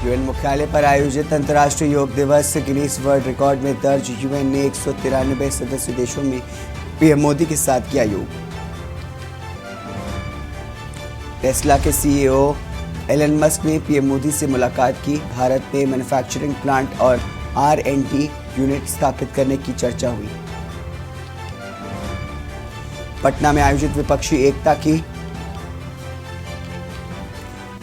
UN मुख्यालय पर आयोजित अंतर्राष्ट्रीय योग दिवस गिनीज वर्ल्ड रिकॉर्ड में दर्ज। यूएन ने 193 सदस्य देशों में पीएम मोदी के साथ किया योग। टेस्ला के सीईओ एलन मस्क ने पीएम मोदी से मुलाकात की। भारत में मैन्युफैक्चरिंग प्लांट और R&D यूनिट स्थापित करने की चर्चा हुई। पटना में आयोजित विपक्षी एकता की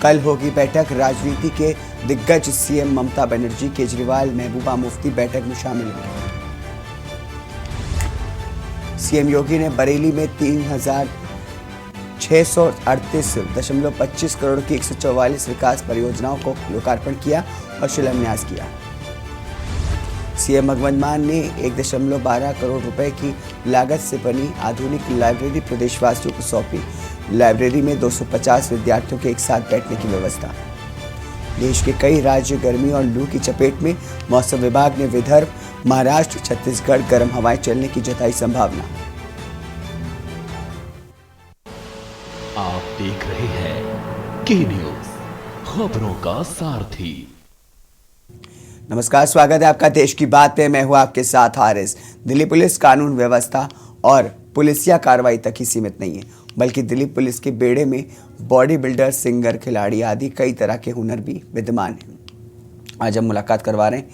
कल होगी बैठक। राजनीति के दिग्गज सीएम ममता बनर्जी, केजरीवाल, महबूबा मुफ्ती बैठक में शामिल होंगे। सीएम योगी ने बरेली में 3,638.25 करोड़ की 144 विकास परियोजनाओं को लोकार्पण किया और शिलान्यास किया। सीएम भगवंत मान ने 1.12 करोड़ रुपए की लागत से बनी आधुनिक लाइब्रेरी प्रदेशवासियों को सौंपी। लाइब्रेरी में 250 विद्यार्थियों के एक साथ बैठने की व्यवस्था। देश के कई राज्य गर्मी और लू की चपेट में। मौसम विभाग ने विदर्भ, महाराष्ट्र, छत्तीसगढ़ गर्म हवाएं चलने की जताई संभावना। आप देख रहे हैं के न्यूज, खबरों का सारथी। नमस्कार, स्वागत है आपका देश की बात में। मैं हूं आपके साथ हारिस। दिल्ली पुलिस कानून व्यवस्था और पुलिसिया कार्रवाई तक ही सीमित नहीं है, बल्कि दिल्ली पुलिस के बेड़े में बॉडी बिल्डर, सिंगर, खिलाड़ी आदि कई तरह के हुनर भी विद्यमान हैं। आज हम मुलाकात करवा रहे हैं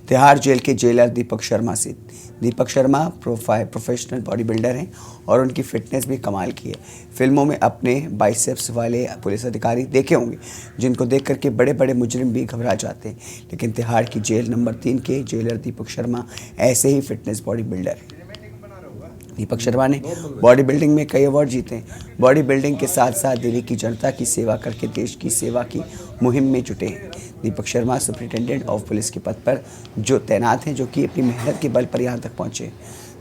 तिहाड़ जेल के जेलर दीपक शर्मा से। Deepak Sharma professional body builder हैं और उनकी फिटनेस भी कमाल की है। फिल्मों में अपने बाइसेप्स वाले पुलिस अधिकारी देखे होंगे, जिनको देख करके बड़े बड़े मुजरिम भी घबरा जाते हैं। लेकिन तिहाड़ की जेल नंबर 3 के जेलर दीपक शर्मा ऐसे ही फिटनेस बॉडी बिल्डर हैं। दीपक शर्मा ने बॉडी बिल्डिंग में कई अवार्ड जीते हैं। बॉडी बिल्डिंग के साथ साथ दिल्ली की जनता की सेवा करके देश की सेवा की मुहिम में जुटे हैं। Deepak Sharma superintendent of police के पद पर जो तैनात हैं, जो कि अपनी मेहनत के बल पर यहाँ तक पहुँचे।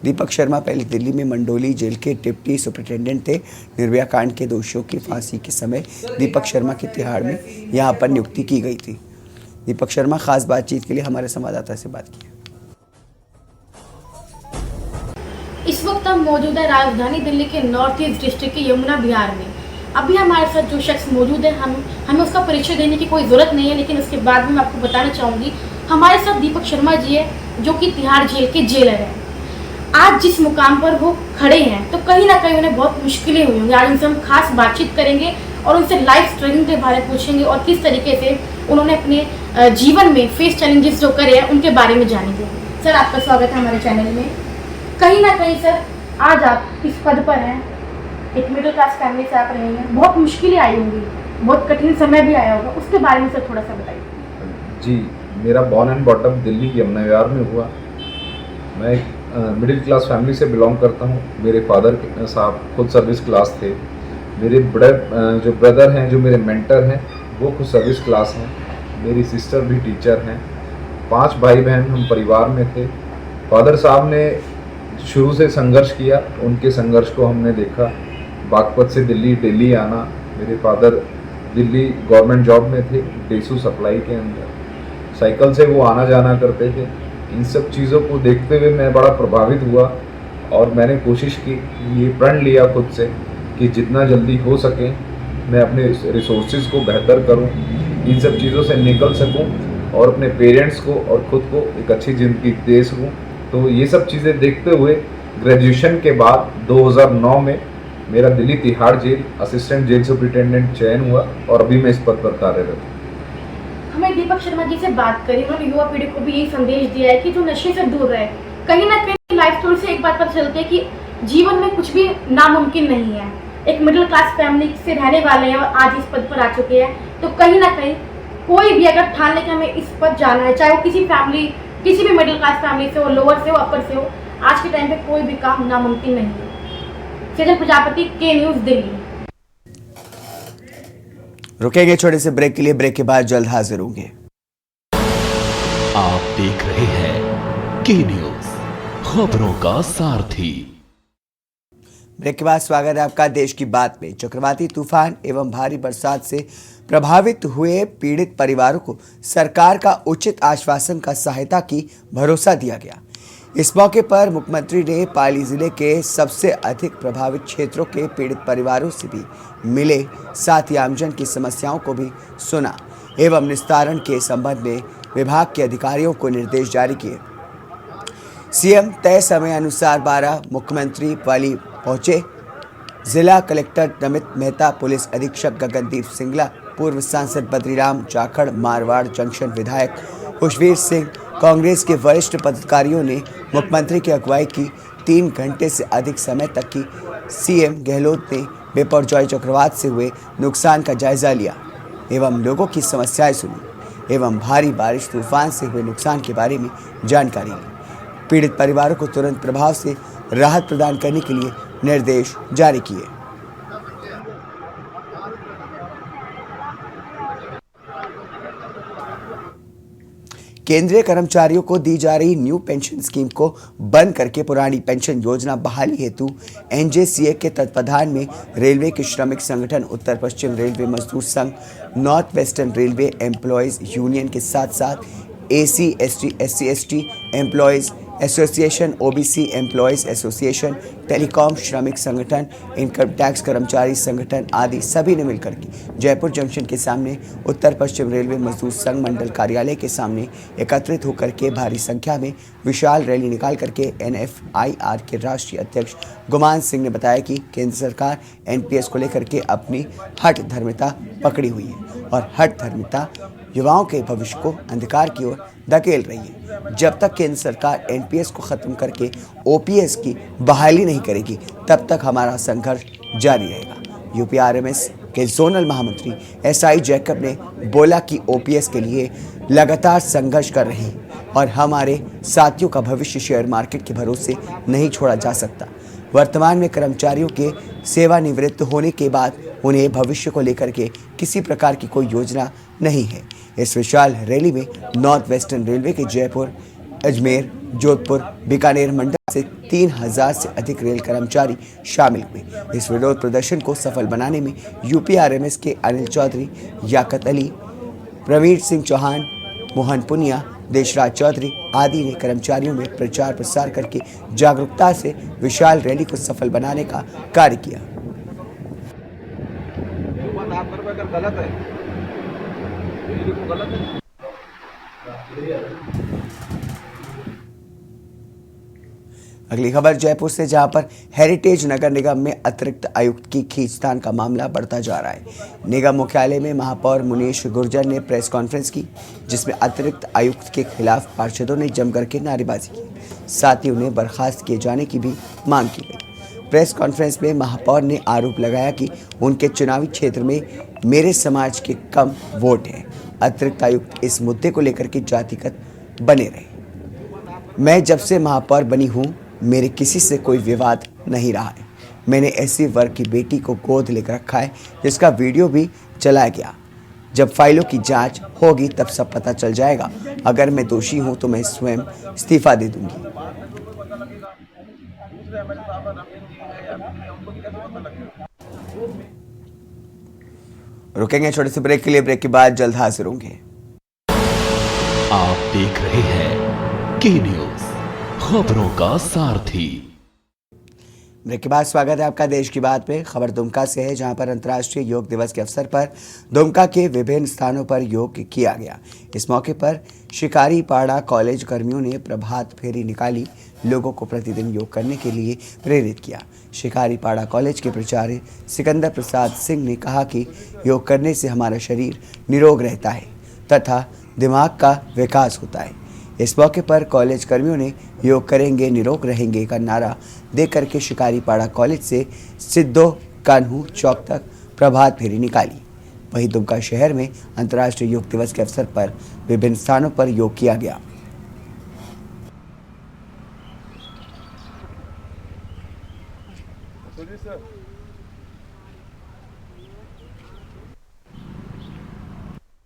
दीपक शर्मा पहले दिल्ली में मंडोली जेल के डिप्टी सुपरिटेंडेंट थे। निर्भया कांड के दोषियों की फांसी के समय दीपक शर्मा की तिहाड़ में यहाँ पर नियुक्ति की गई थी। दीपक शर्मा खास बातचीत के लिए हमारे संवाददाता से बात की। इस वक्त हम मौजूद है राजधानी दिल्ली के नॉर्थ ईस्ट डिस्ट्रिक्ट के यमुना विहार में। अभी हमारे साथ जो शख्स मौजूद है, हमें उसका परिचय देने की कोई ज़रूरत नहीं है, लेकिन उसके बाद में मैं आपको बताना चाहूँगी हमारे साथ दीपक शर्मा जी है, जो कि तिहाड़ जेल के जेलर हैं। आज जिस मुकाम पर वो खड़े हैं, तो कहीं ना कहीं उन्हें बहुत मुश्किलें हुई होंगी। आज उनसे हम खास बातचीत करेंगे और उनसे लाइफ स्ट्रगल के बारे में पूछेंगे और किस तरीके से उन्होंने अपने जीवन में फेस चैलेंजेस जो करे हैं उनके बारे में जानेंगे। सर, आपका स्वागत है हमारे चैनल में। कहीं ना कहीं सर, आज आप इस पद पर हैं, एक मिडिल क्लास फैमिली से आप रहे हैं, बहुत मुश्किलें आई होंगी, बहुत कठिन समय भी आया होगा, उसके बारे में सर थोड़ा सा बताइए। जी, मेरा born and bottom Delhi Yamuna Vihar में हुआ। मैं एक मिडिल क्लास फैमिली से बिलोंग करता हूँ। मेरे फादर साहब खुद सर्विस क्लास थे। मेरे बड़े जो ब्रदर हैं, जो मेरे मेंटर हैं, वो खुद सर्विस क्लास हैं। मेरी सिस्टर भी टीचर हैं। 5 भाई बहन हम परिवार में थे। फादर साहब ने शुरू से संघर्ष किया, उनके संघर्ष को हमने देखा। बागपत से दिल्ली डेली आना। मेरे फादर दिल्ली गवर्नमेंट जॉब में थे, डेसू सप्लाई के अंदर। साइकिल से वो आना जाना करते थे। इन सब चीज़ों को देखते हुए मैं बड़ा प्रभावित हुआ और मैंने कोशिश की, ये प्रण लिया खुद से कि जितना जल्दी हो सके मैं अपने रिसोर्सेज को बेहतर करूं, इन सब चीज़ों से निकल सकूं और अपने पेरेंट्स को और ख़ुद को एक अच्छी ज़िंदगी दे सकूं। तो ये सब चीज़ें देखते हुए ग्रेजुएशन के बाद 2009 में मेरा Delhi Tihar jail assistant jail superintendent चयन हुआ और अभी मैं इस पद पर कार्यरत हूँ। हमें दीपक शर्मा जी से बात करी, उन्होंने युवा पीढ़ी को भी यही संदेश दिया है कि जो नशे से दूर रहे। कहीं ना कहीं लाइफ स्टोरी से एक बात पता चलती है कि जीवन में कुछ भी नामुमकिन नहीं है। एक मिडिल क्लास फैमिली से रहने वाले हैं और आज इस पद पर आ चुके हैं, तो कहीं ना कहीं कोई भी अगर ठान ले कि हमें इस पद जाना है, चाहे वो किसी भी मिडिल क्लास फैमिली से हो, लोअर से हो, अपर से हो, आज के टाइम पे कोई भी काम नामुमकिन नहीं है। सेजल प्रजापति, के न्यूज दिल्ली। रुकेंगे छोटे से ब्रेक के लिए। ब्रेक के बाद जल्द हाजिर होंगे। आप देख रहे हैं के न्यूज, खबरों का सारथी। ब्रेक के बाद स्वागत है आपका देश की बात में। चक्रवाती तूफान एवं भारी बरसात से प्रभावित हुए पीड़ित परिवारों को सरकार का उचित आश्वासन का सहायता की भरोसा दिया गया। इस मौके पर मुख्यमंत्री ने पाली जिले के सबसे अधिक प्रभावित क्षेत्रों के पीड़ित परिवारों से भी मिले, साथ ही आमजन की समस्याओं को भी सुना। एवं निस्तारण के संबंध में विभाग के अधिकारियों को निर्देश जारी किए। सीएम तय समय अनुसार 12 मुख्यमंत्री वाली पहुंचे। जिला कलेक्टर नमित मेहता, पुलिस अधीक्षक गगनदीप सिंगला, पूर्व सांसद बद्रीराम जाखड़, मारवाड़ जंक्शन विधायक खुशवीर सिंह, कांग्रेस के वरिष्ठ पदाधिकारियों ने मुख्यमंत्री की अगुवाई की 3 घंटे से अधिक समय तक की सीएम गहलोत ने बेपरजॉय चक्रवात से हुए नुकसान का जायजा लिया एवं लोगों की समस्याएं सुनी एवं भारी बारिश तूफान से हुए नुकसान के बारे में जानकारी ली। पीड़ित परिवारों को तुरंत प्रभाव से राहत प्रदान करने के लिए निर्देश जारी किए। केंद्रीय कर्मचारियों को दी जा रही न्यू पेंशन स्कीम को बंद करके पुरानी पेंशन योजना बहाली हेतु एनजेसीए के तत्वाधान में रेलवे के श्रमिक संगठन, उत्तर पश्चिम रेलवे मजदूर संघ, north western railway employees union के साथ साथ AC ST SC ST employees association, OBC employees association, telecom श्रमिक संगठन, इनकम टैक्स कर्मचारी संगठन आदि सभी ने मिलकर के जयपुर जंक्शन के सामने उत्तर पश्चिम रेलवे मजदूर संघ मंडल कार्यालय के सामने एकत्रित होकर के भारी संख्या में विशाल रैली निकाल करके NFIR के राष्ट्रीय अध्यक्ष गुमान सिंह ने बताया कि केंद्र सरकार NPS को लेकर के अपनी हठ धर्मिता पकड़ी हुई है और हठ धर्मिता युवाओं के भविष्य को अंधकार की ओर धकेल रही है। जब तक केंद्र सरकार NPS को खत्म करके OPS की बहाली नहीं करेगी तब तक हमारा संघर्ष जारी रहेगा। UPRMS के जोनल महामंत्री SI जैकब ने बोला कि OPS के लिए लगातार संघर्ष कर रहे हैं और हमारे साथियों का भविष्य शेयर मार्केट के भरोसे नहीं छोड़ा जा सकता। वर्तमान में कर्मचारियों के सेवानिवृत्त होने के बाद उन्हें भविष्य को लेकर के किसी प्रकार की कोई योजना नहीं है। इस विशाल रैली में नॉर्थ वेस्टर्न रेलवे के जयपुर, अजमेर, जोधपुर, बीकानेर मंडल से 3000 से अधिक रेल कर्मचारी शामिल हुए। इस विरोध प्रदर्शन को सफल बनाने में UPRMS के अनिल चौधरी, याकत अली, प्रवीण सिंह चौहान, मोहन पुनिया, देशराज चौधरी आदि ने कर्मचारियों में प्रचार प्रसार करके जागरूकता से विशाल रैली को सफल बनाने का कार्य किया। अगली खबर जयपुर से, जहां पर हेरिटेज नगर निगम में अतिरिक्त आयुक्त की खींचतान का मामला बढ़ता जा रहा है। निगम मुख्यालय में महापौर मुनीश गुर्जर ने प्रेस कॉन्फ्रेंस की, जिसमें अतिरिक्त आयुक्त के खिलाफ पार्षदों ने जमकर के नारेबाजी की, साथ ही उन्हें बर्खास्त किए जाने की भी मांग की गई। प्रेस कॉन्फ्रेंस में महापौर ने आरोप लगाया कि उनके चुनावी क्षेत्र में मेरे समाज के कम वोट हैं। अतिरिक्त आयुक्त इस मुद्दे को लेकर के जातिगत बने रहे। मैं जब से महापौर बनी हूँ मेरे किसी से कोई विवाद नहीं रहा है। मैंने ऐसी वर्ग की बेटी को गोद लेकर रखा है जिसका वीडियो भी चलाया गया। जब फाइलों की जांच होगी तब सब पता चल जाएगा। अगर मैं दोषी हूं तो मैं स्वयं इस्तीफा दे दूंगी। रुकेंगे छोटे से ब्रेक के लिए। ब्रेक के बाद जल्द हाजिर होंगे। आप देख रहे हैं के न्यूज, खबरों का सारथी। ब्रेक के बाद स्वागत है आपका देश की बात में। खबर दुमका से है, जहां पर अंतर्राष्ट्रीय योग दिवस के अवसर पर दुमका के विभिन्न स्थानों पर योग किया गया। इस मौके पर शिकारी पाड़ा कॉलेज कर्मियों ने प्रभात फेरी निकाली, लोगों को प्रतिदिन योग करने के लिए प्रेरित किया। शिकारी पाड़ा कॉलेज के प्राचार्य सिकंदर प्रसाद सिंह ने कहा कि योग करने से हमारा शरीर निरोग रहता है तथा दिमाग का विकास होता है। इस मौके पर कॉलेज कर्मियों ने योग करेंगे निरोग रहेंगे का नारा देकर के शिकारी पाड़ा कॉलेज से सिद्धो कान्हू चौक तक प्रभात फेरी निकाली। वहीं दुमका शहर में अंतर्राष्ट्रीय योग दिवस के अवसर पर विभिन्न स्थानों पर योग किया गया।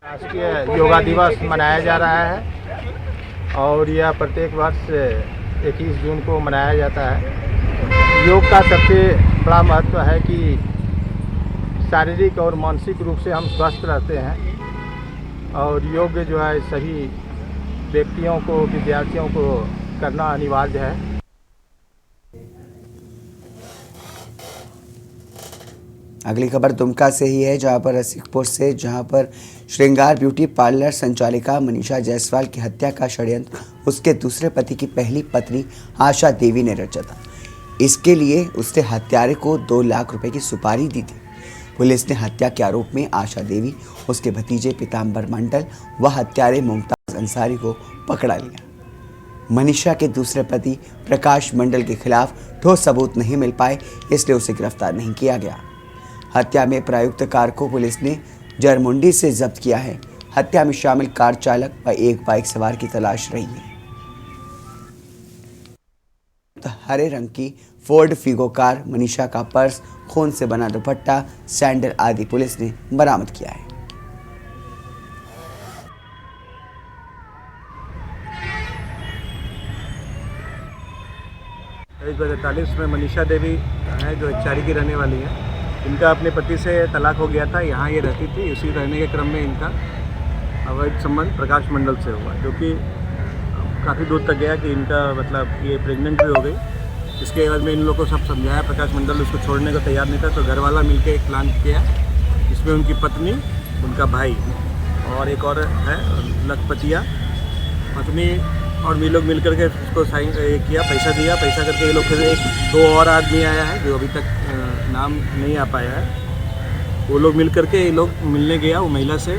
राष्ट्रीय योगा दिवस मनाया जा रहा है और यह प्रत्येक वर्ष 21 जून को मनाया जाता है। योग का सबसे बड़ा महत्व है कि शारीरिक और मानसिक रूप से हम स्वस्थ रहते हैं और योग जो है सभी व्यक्तियों को, विद्यार्थियों को करना अनिवार्य है। अगली खबर दुमका से ही है, जहां पर रसिकपुर से, जहां पर श्रृंगार ब्यूटी पार्लर संचालिका मनीषा जायसवाल की हत्या का षड्यंत्र उसके दूसरे पति की पहली पत्नी आशा देवी ने रचा था। इसके लिए उसने हत्यारे को 2 लाख रुपए की सुपारी दी थी। पुलिस ने हत्या के आरोप में आशा देवी, उसके भतीजे पीताम्बर मंडल व हत्यारे मुमताज अंसारी को पकड़ा लिया। मनीषा के दूसरे पति प्रकाश मंडल के खिलाफ ठोस सबूत नहीं मिल पाए, इसलिए उसे गिरफ्तार नहीं किया गया। हत्या में प्रयुक्त कार को पुलिस ने जरमुंडी से जब्त किया है। हत्या में शामिल कार चालक व एक बाइक सवार की तलाश रही है। हरे रंग की फोर्ड फिगो कार, मनीषा का पर्स, खून से बना दुपट्टा, सैंडल आदि पुलिस ने बरामद किया है। 1:40 में मनीषा देवी है जो चारी की रहने वाली है। इनका अपने पति से तलाक हो गया था, यहाँ ये रहती थी। इसी रहने के क्रम में इनका अवैध संबंध प्रकाश मंडल से हुआ, जो कि काफ़ी दूर तक गया कि इनका मतलब ये प्रेग्नेंट भी हो गई। इसके बाद में इन लोगों को सब समझाया, प्रकाश मंडल उसको छोड़ने को तैयार नहीं था, तो घर वाला मिलकर एक प्लान किया। इसमें उनकी पत्नी, उनका भाई और एक और है लखपतिया पत्नी, और ये लोग मिल करके उसको साइन किया, पैसा दिया। पैसा करके ये लोग फिर 2 और आदमी आया है जो अभी तक नाम नहीं आ पाया है। वो लोग मिल करके ये लोग मिलने गया वो महिला से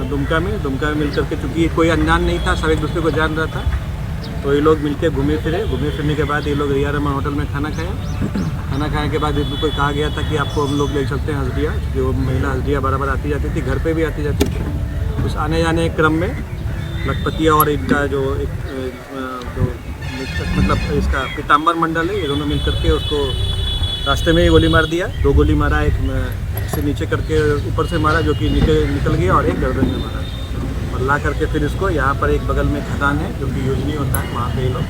दुमका में मिल करके, चूँकि कोई अनजान नहीं था, सब एक दूसरे को जान रहा था, तो ये लोग मिलके घूमे फिरने के बाद ये लोग रिया रमन होटल में खाना खाने के बाद इनको कहा गया था कि आपको हम लोग ले चलते हैं हल्दिया, जो वो महिला हल्दिया बराबर आती जाती थी, घर पे भी आती जाती थी। उस आने जाने के क्रम में लखपतिया और इनका जो मतलब इसका पीताम्बर मंडल है, ये दोनों मिल करके उसको रास्ते में ही गोली मार दिया। 2 गोली मारा, एक से नीचे करके ऊपर से मारा जो कि निकल गया, और एक गर्दन में मारा, और ला करके फिर इसको यहाँ पर एक बगल में खदान है जो कि योजनी होता है, वहाँ पे ये लोग।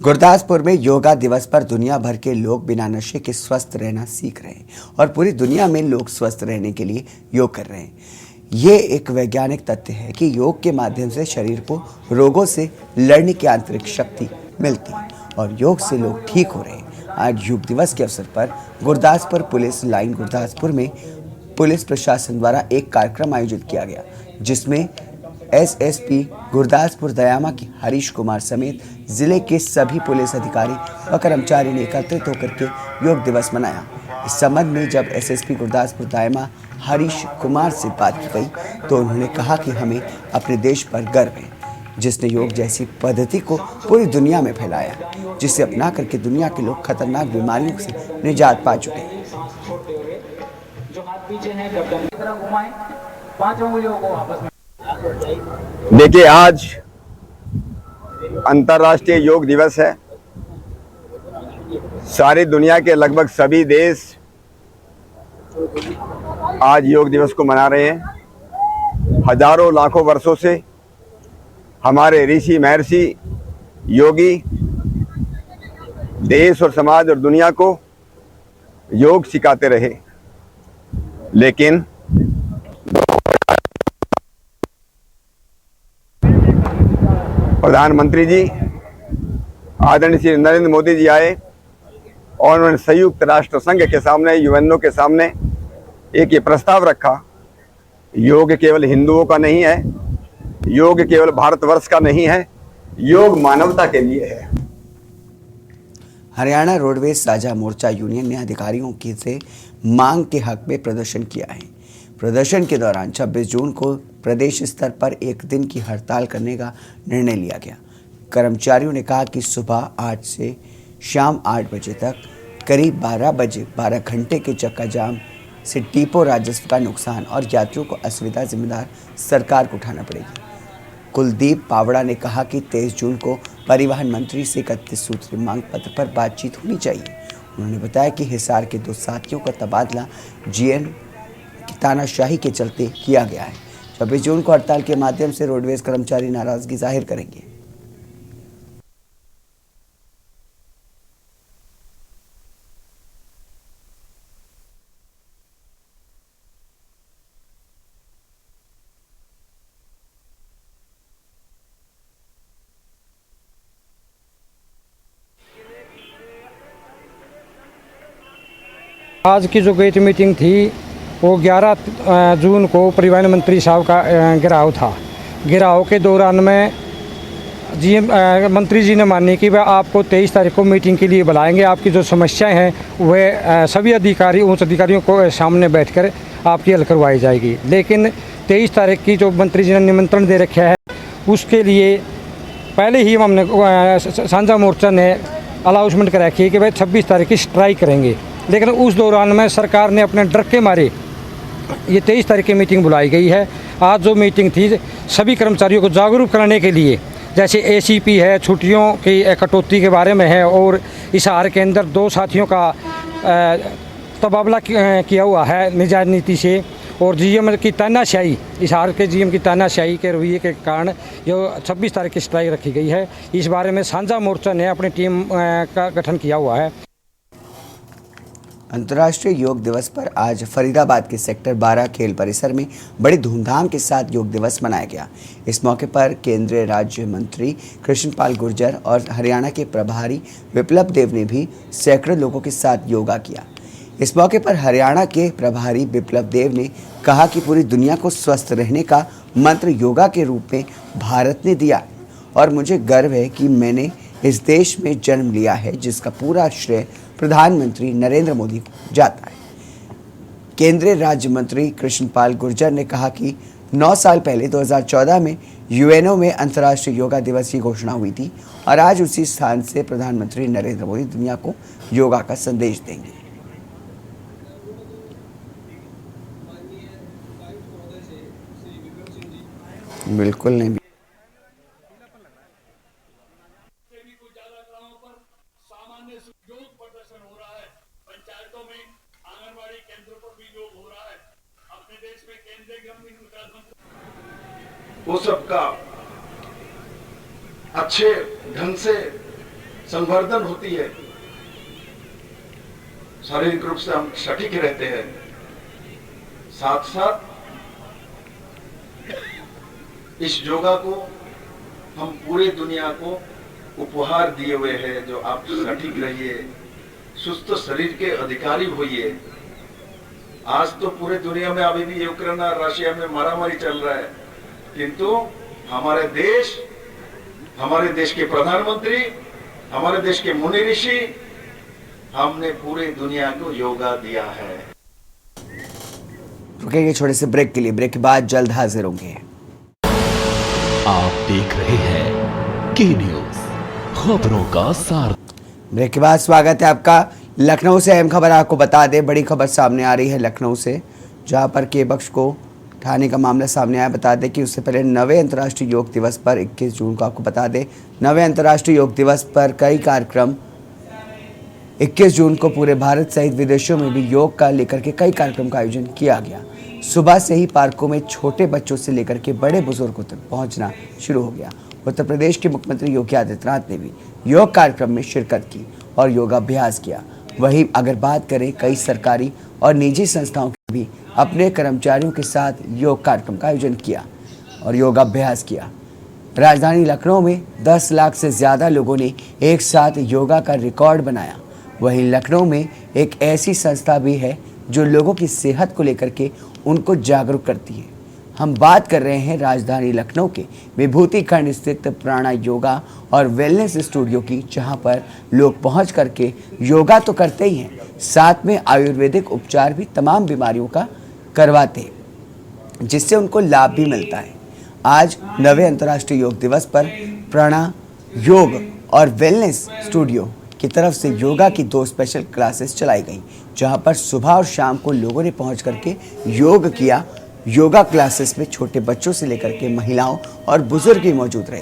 गुरदासपुर में योगा दिवस पर दुनिया भर के लोग बिना नशे के स्वस्थ रहना सीख रहे हैं और पूरी दुनिया में लोग स्वस्थ रहने के लिए योग कर रहे हैं। ये एक वैज्ञानिक तथ्य है कि योग के माध्यम से शरीर को रोगों से लड़ने की आंतरिक शक्ति मिलती है और योग से लोग ठीक हो रहे हैं। आज योग दिवस के अवसर पर गुरदासपुर पुलिस लाइन गुरदासपुर में पुलिस प्रशासन द्वारा एक कार्यक्रम आयोजित किया गया, जिसमें एसएसपी गुरदासपुर दयामा की हरीश कुमार समेत जिले के सभी पुलिस अधिकारी व कर्मचारी ने एकत्रित होकर के योग दिवस मनाया। इस संबंध में जब एसएसपी गुरदासपुर दयामा हरीश कुमार से बात की गई तो उन्होंने कहा कि हमें अपने देश पर गर्व है, जिसने योग जैसी पद्धति को पूरी दुनिया में फैलाया, जिसे अपना करके दुनिया के लोग खतरनाक बीमारियों से निजात पा चुके हैं। देखिए, आज अंतर्राष्ट्रीय योग दिवस है। सारी दुनिया के लगभग सभी देश आज योग दिवस को मना रहे हैं। हजारों लाखों वर्षों से हमारे ऋषि महर्षि योगी देश और समाज और दुनिया को योग सिखाते रहे, लेकिन प्रधानमंत्री जी आदरणीय श्री नरेंद्र मोदी जी आए और उन्होंने संयुक्त राष्ट्र संघ के सामने, यूएनओ के सामने एक ये प्रस्ताव रखा, योग केवल हिंदुओं का नहीं है, योग केवल भारतवर्ष का नहीं है, योग मानवता के लिए है। हरियाणा रोडवेज साझा मोर्चा यूनियन ने अधिकारियों की से मांग के हक में प्रदर्शन किया है। प्रदर्शन के दौरान 26 जून को प्रदेश स्तर पर एक दिन की हड़ताल करने का निर्णय लिया गया। कर्मचारियों ने कहा कि सुबह 8 से शाम 8 बजे तक करीब 12 बजे 12 घंटे के चक्का जाम से डिपो राजस्व का नुकसान और यात्रियों को असुविधा जिम्मेदार सरकार को उठाना पड़ेगी। कुलदीप पावड़ा ने कहा कि 23 जून को परिवहन मंत्री से 31 सूत्रीय मांग पत्र पर बातचीत होनी चाहिए। उन्होंने बताया कि हिसार के 2 साथियों का तबादला जीएन की तानाशाही के चलते किया गया है। 26 जून को हड़ताल के माध्यम से रोडवेज कर्मचारी नाराजगी जाहिर करेंगे। आज की जो गेट मीटिंग थी वो 11 जून को परिवहन मंत्री साहब का घेराव था। घेराव के दौरान में मंत्री जी ने मानी कि वह आपको 23 तारीख को मीटिंग के लिए बुलाएंगे। आपकी जो समस्याएं हैं वह सभी अधिकारी उच्च अधिकारियों को सामने बैठकर आपकी हल करवाई जाएगी। लेकिन 23 तारीख की जो मंत्री जी ने निमंत्रण दे रखा है उसके लिए पहले ही हमने साझा मोर्चा ने अनाउंसमेंट कर रखी है कि भाई 26 तारीख की स्ट्राइक करेंगे। लेकिन उस दौरान में सरकार ने अपने डर के मारे ये 23 तारीख की मीटिंग बुलाई गई है। आज जो मीटिंग थी सभी कर्मचारियों को जागरूक करने के लिए, जैसे एसीपी है, छुट्टियों की कटौती के बारे में है, और हिसार के अंदर 2 साथियों का तबादला किया हुआ है निजात नीति से, और जीएम की तानाशाही, हिसार के जीएम की तानाशाही के रवैये के कारण जो 26 तारीख की स्ट्राइक रखी गई है। इस बारे में साझा मोर्चा ने अपनी टीम का गठन किया हुआ है। अंतर्राष्ट्रीय योग दिवस पर आज फरीदाबाद के सेक्टर 12 खेल परिसर में बड़ी धूमधाम के साथ योग दिवस मनाया गया। इस मौके पर केंद्रीय राज्य मंत्री कृष्णपाल गुर्जर और हरियाणा के प्रभारी विप्लव देव ने भी सैकड़ों लोगों के साथ योगा किया। इस मौके पर हरियाणा के प्रभारी विप्लव देव ने कहा कि पूरी दुनिया को स्वस्थ रहने का मंत्र योगा के रूप में भारत ने दिया है और मुझे गर्व है कि मैंने इस देश में जन्म लिया है, जिसका पूरा श्रेय प्रधानमंत्री नरेंद्र मोदी को जाता है। केंद्रीय राज्य मंत्री कृष्णपाल गुर्जर ने कहा कि 9 साल पहले 2014 में यूएनओ में अंतर्राष्ट्रीय योगा दिवस की घोषणा हुई थी और आज उसी स्थान से प्रधानमंत्री नरेंद्र मोदी दुनिया को योगा का संदेश देंगे। बिल्कुल नहीं। वो सबका अच्छे ढंग से संवर्धन होती है, शारीरिक रूप से हम सटीक रहते हैं। साथ साथ इस योगा को हम पूरे दुनिया को उपहार दिए हुए हैं, जो आप सटीक रहिए, सुस्त शरीर के अधिकारी होइए। आज तो पूरे दुनिया में अभी भी यूक्रेन और रशिया में मारामारी चल रहा है, किंतु हमारे देश के प्रधानमंत्री, हमारे देश के मुनि ऋषि, हमने पूरे दुनिया को योगा दिया है। रुकेंगे छोटे से ब्रेक के लिए, ब्रेक के बाद जल्द हाजिर होंगे। आप देख रहे हैं के न्यूज, खबरों का सार। ब्रेक के बाद स्वागत है आपका। लखनऊ से अहम खबर आपको बता दें, बड़ी खबर सामने आ रही है लखनऊ से, जहां पर के बख्श को उठाने का मामला सामने आया। बता दें कि उससे पहले 9वें अंतर्राष्ट्रीय योग दिवस पर 21 जून को, आपको बता दें 9वें अंतर्राष्ट्रीय योग दिवस पर कई कार्यक्रम 21 जून को पूरे भारत सहित विदेशों में भी योग का लेकर के कई कार्यक्रम का आयोजन किया गया। सुबह से ही पार्कों में छोटे बच्चों से लेकर के बड़े बुजुर्गों तक पहुंचना शुरू हो गया। उत्तर प्रदेश के मुख्यमंत्री योगी आदित्यनाथ ने भी योग कार्यक्रम में शिरकत की और योगाभ्यास किया। वहीं अगर बात करें, कई सरकारी और निजी संस्थाओं के भी अपने कर्मचारियों के साथ योग कार्यक्रम का आयोजन किया और योगाभ्यास किया। राजधानी लखनऊ में 10 लाख से ज़्यादा लोगों ने एक साथ योगा का रिकॉर्ड बनाया। वहीं लखनऊ में एक ऐसी संस्था भी है जो लोगों की सेहत को लेकर के उनको जागरूक करती है। हम बात कर रहे हैं राजधानी लखनऊ के विभूति खंड स्थित प्राणा योगा और वेलनेस स्टूडियो की, जहां पर लोग पहुंच करके योगा तो करते ही हैं, साथ में आयुर्वेदिक उपचार भी तमाम बीमारियों का करवाते हैं, जिससे उनको लाभ भी मिलता है। आज 9वें अंतर्राष्ट्रीय योग दिवस पर प्राणा योग और वेलनेस स्टूडियो की तरफ से योगा की 2 स्पेशल क्लासेस चलाई गई, जहां पर सुबह और शाम को लोगों ने पहुंच करके योग किया। योगा क्लासेस में छोटे बच्चों से लेकर के महिलाओं और बुजुर्ग भी मौजूद रहे।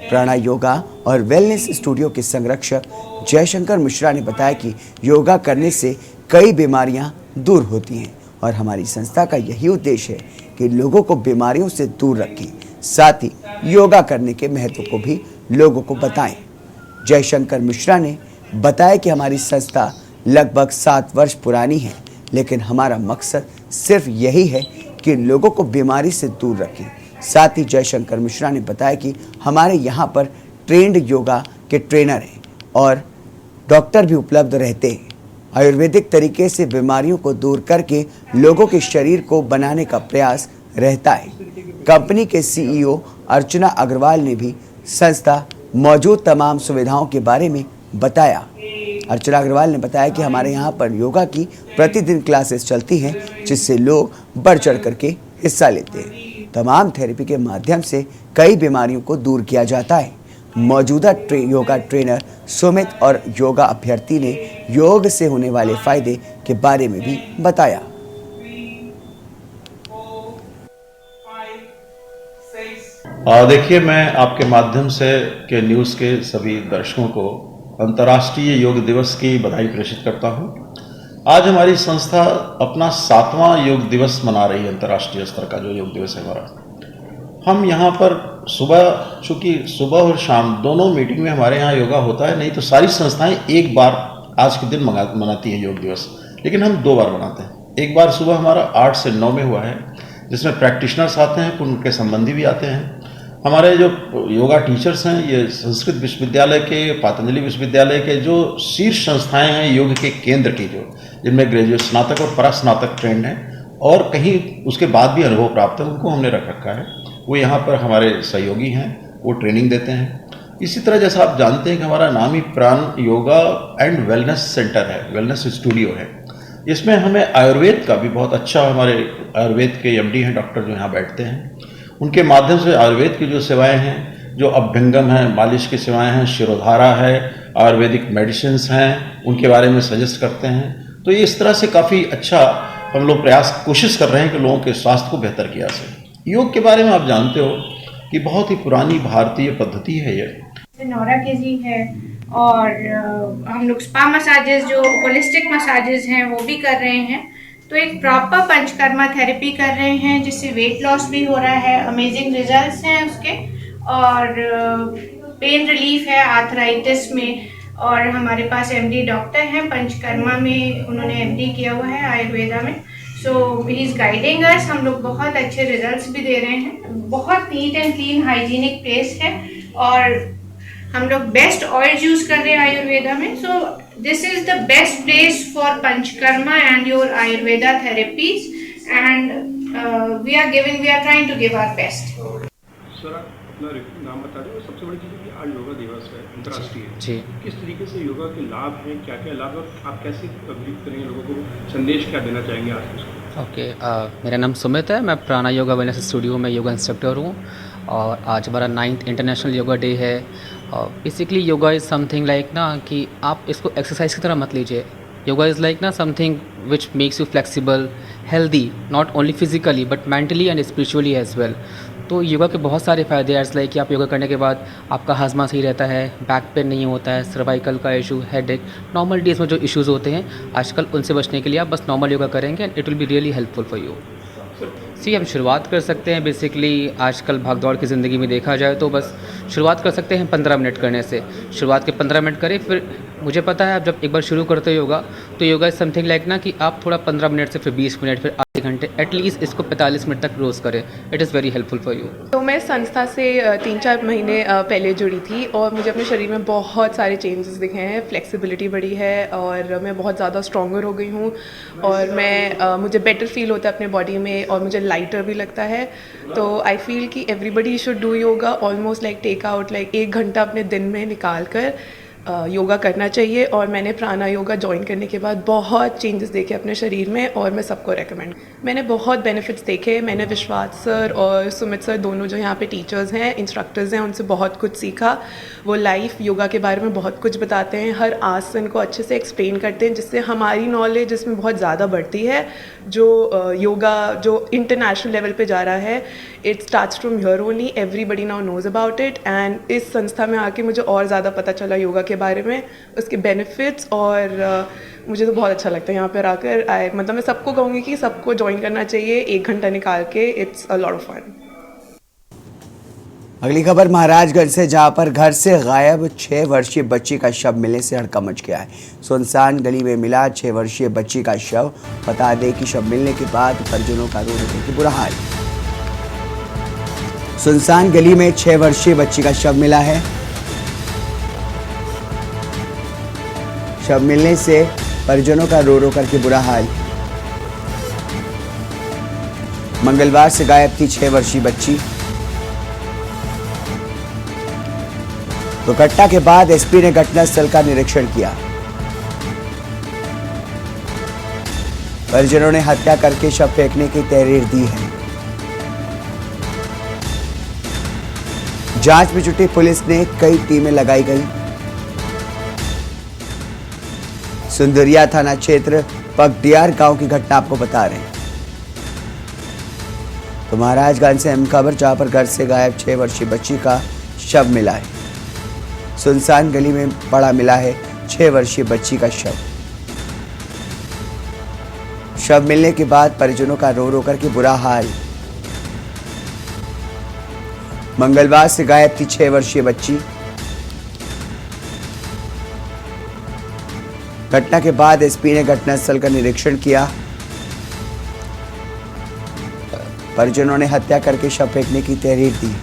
प्राणा योगा और वेलनेस स्टूडियो के संरक्षक जयशंकर मिश्रा ने बताया कि योगा करने से कई बीमारियां दूर होती हैं और हमारी संस्था का यही उद्देश्य है कि लोगों को बीमारियों से दूर रखें, साथ ही योगा करने के महत्व को भी लोगों को बताएं। जयशंकर मिश्रा ने बताया कि हमारी संस्था लगभग 7 वर्ष पुरानी है, लेकिन हमारा मकसद सिर्फ यही है कि लोगों को बीमारी से दूर रखें। साथ ही जयशंकर मिश्रा ने बताया कि हमारे यहाँ पर ट्रेंड योगा के ट्रेनर हैं और डॉक्टर भी उपलब्ध रहते हैं। आयुर्वेदिक तरीके से बीमारियों को दूर करके लोगों के शरीर को बनाने का प्रयास रहता है। कंपनी के सीईओ अर्चना अग्रवाल ने भी संस्था मौजूद तमाम सुविधाओं के बारे में बताया। अर्चना अग्रवाल ने बताया कि हमारे यहाँ पर योगा की प्रतिदिन क्लासेस चलती हैं, जिससे लोग बढ़ चढ़ करके हिस्सा लेते हैं। तमाम थेरेपी के माध्यम से कई बीमारियों को दूर किया जाता है। मौजूदा योगा ट्रेनर सुमित और योगा अभ्यर्थी ने योग से होने वाले फायदे के बारे में भी बताया। देखिए, मैं आपके माध्यम से के न्यूज़ के सभी दर्शकों को अंतर्राष्ट्रीय योग दिवस की बधाई प्रेषित करता हूं। आज हमारी संस्था अपना 7वां योग दिवस मना रही है। अंतर्राष्ट्रीय स्तर का जो योग दिवस है हमारा, हम यहाँ पर चूँकि सुबह और शाम दोनों मीटिंग में हमारे यहाँ योगा होता है। नहीं तो सारी संस्थाएं एक बार आज के दिन मनाती है योग दिवस, लेकिन हम 2 बार मनाते हैं। एक बार सुबह हमारा 8 से 9 में हुआ है, जिसमें प्रैक्टिशनर्स आते हैं, उनके संबंधी भी आते हैं। हमारे जो योगा टीचर्स हैं, ये संस्कृत विश्वविद्यालय के, पतंजलि विश्वविद्यालय के जो शीर्ष संस्थाएं हैं योग के केंद्र की, जिनमें ग्रेजुएट, स्नातक और परास्नातक ट्रेंड हैं और कहीं उसके बाद भी अनुभव प्राप्त है, उनको हमने रख रखा है। वो यहाँ पर हमारे सहयोगी हैं, वो ट्रेनिंग देते हैं। इसी तरह जैसा आप जानते हैं कि हमारा नाम ही प्राण योगा एंड वेलनेस सेंटर है, वेलनेस स्टूडियो है। इसमें हमें आयुर्वेद का भी बहुत अच्छा, हमारे आयुर्वेद के एमडी हैं डॉक्टर जो यहाँ बैठते हैं, उनके माध्यम से आयुर्वेद की जो सेवाएं हैं, जो अभ्यंगम है, मालिश की सेवाएं हैं, शिरोधारा है, आयुर्वेदिक मेडिसिन्स हैं, उनके बारे में सजेस्ट करते हैं। तो ये इस तरह से काफ़ी अच्छा हम लोग कोशिश कर रहे हैं कि लोगों के स्वास्थ्य को बेहतर किया जाए। योग के बारे में आप जानते हो कि बहुत ही पुरानी भारतीय पद्धति है ये। नौरा के जी है और हम लोग स्पा मसाजेस, जो होलिस्टिक मसाजेस हैं, वो भी कर रहे हैं। तो एक प्रॉपर पंचकर्मा थेरेपी कर रहे हैं, जिससे वेट लॉस भी हो रहा है। अमेजिंग रिजल्ट्स हैं उसके, और पेन रिलीफ है आर्थराइटिस में। और हमारे पास एमडी डॉक्टर हैं पंचकर्मा में, उन्होंने एमडी किया हुआ है आयुर्वेदा में। सो ही इज़ गाइडिंग अस। हम लोग बहुत अच्छे रिजल्ट्स भी दे रहे हैं। बहुत neat and clean hygienic place है और हम लोग बेस्ट ऑयल यूज़ कर रहे हैं आयुर्वेदा में। सो this is the best place for Panchkarma and your Ayurveda therapies, and we are trying to give our best. Sir, अपना नाम बता दें। सबसे बड़ी चीज़ है कि आज योगा दिवस है अंतर्राष्ट्रीय जी। किस तरीके से योगा के लाभ हैं, क्या क्या लाभ, और आप कैसे अभिव्यक्त करेंगे लोगों को, संदेश क्या देना चाहेंगे आज उसको? ओके, मेरा नाम सुमित है। मैं प्राणा योगा वेलनेस स्टूडियो में योगा इंस्ट्रक्टर हूँ और आज हमारा 9th इंटरनेशनल योगा डे है। Basically yoga is something like ना कि आप इसको एक्सरसाइज की तरह मत लीजिए। योगा इज़ लाइक ना something which makes you flexible, healthy, not only physically but mentally and spiritually as well. तो योगा के बहुत सारे फ़ायदे हैं। लाइक कि आप योगा करने के बाद आपका हाजमा सही रहता है, बैक पेन नहीं होता है, सर्वाइकल का इशू, हेडेक, नॉर्मल डेज में जो इश्यूज़ होते हैं आजकल, उनसे बचने के लिए आप बस नॉर्मल योगा करेंगे and it will be really helpful for you. हम शुरुआत कर सकते हैं। बेसिकली आजकल भागदौड़ की ज़िंदगी में देखा जाए तो बस शुरुआत कर सकते हैं 15 मिनट करने से। शुरुआत के 15 मिनट करें। फिर मुझे पता है आप जब एक बार शुरू करते हो योगा, तो योगा इज़ समथिंग लाइक ना कि आप थोड़ा 15 मिनट से फिर 20 मिनट, फिर आधे घंटे, एटलीस्ट इसको 45 मिनट तक रोज़ करें। It is very helpful for you. तो मैं संस्था से 3-4 महीने पहले जुड़ी थी और मुझे अपने शरीर में बहुत सारे चेंजेस दिखे हैं। फ्लेक्सिबिलिटी बढ़ी है और मैं बहुत ज़्यादा स्ट्रॉन्गर हो गई हूँ और मुझे बेटर फील होता है अपने बॉडी में और मुझे लाइटर भी लगता है। तो आई फील कि everybody should do yoga. Almost like take out like 1 घंटा अपने दिन में निकाल कर योगा करना चाहिए। और मैंने प्राणा योगा ज्वाइन करने के बाद बहुत चेंजेस देखे अपने शरीर में और मैं सबको रेकमेंड, मैंने बहुत बेनिफिट्स देखे। मैंने विश्वास सर और सुमित सर दोनों जो यहाँ पे टीचर्स हैं, इंस्ट्रक्टर्स हैं, उनसे बहुत कुछ सीखा। वो लाइफ योगा के बारे में बहुत कुछ बताते हैं, हर आसन को अच्छे से एक्सप्लेन करते हैं, जिससे हमारी नॉलेज इसमें बहुत ज़्यादा बढ़ती है। जो योगा जो इंटरनेशनल लेवल पे जा रहा है, it starts from here only, everybody now knows about it. And इस संस्था में आके मुझे और ज़्यादा पता चला योगा के बारे में, उसके बेनिफिट्स, और मुझे तो बहुत अच्छा लगता है यहाँ पर आकर। मतलब मैं सबको कहूँगी कि सबको ज्वाइन करना चाहिए 1 घंटा निकाल के। It's a lot of fun. अगली खबर महाराजगंज से, जहां पर घर से गायब 6 वर्षीय बच्ची का शव मिलने से हड़कंप मच गया है। सुनसान गली में मिला 6 वर्षीय बच्ची का शव। बता दें कि शव मिलने के बाद परिजनों का रो रहे कि बुरा हाल। सुनसान गली में 6 वर्षीय बच्ची का शव मिला है। शव मिलने से परिजनों का रो रो करके बुरा हाल। मंगलवार से गायब थी 6 वर्षीय बच्ची। दुर्घटना के बाद एसपी ने घटनास्थल का निरीक्षण किया। परिजनों ने हत्या करके शव फेंकने की तहरीर दी है। जांच में जुटी पुलिस ने कई टीमें लगाई गई। सुंदरिया थाना क्षेत्र पगडियार गांव की घटना आपको बता रहे हैं। तो महाराजगंज से अहम खबर, जहां पर घर से गायब 6 वर्षीय बच्ची का शव मिला है। सुनसान गली में पड़ा मिला है 6 वर्षीय बच्ची का शव। शव मिलने के बाद परिजनों का रो रो करके बुरा हाल। मंगलवार से गायब थी 6 वर्षीय बच्ची। घटना के बाद एसपी ने घटनास्थल का निरीक्षण किया। परिजनों ने हत्या करके शव फेंकने की तहरीर दी।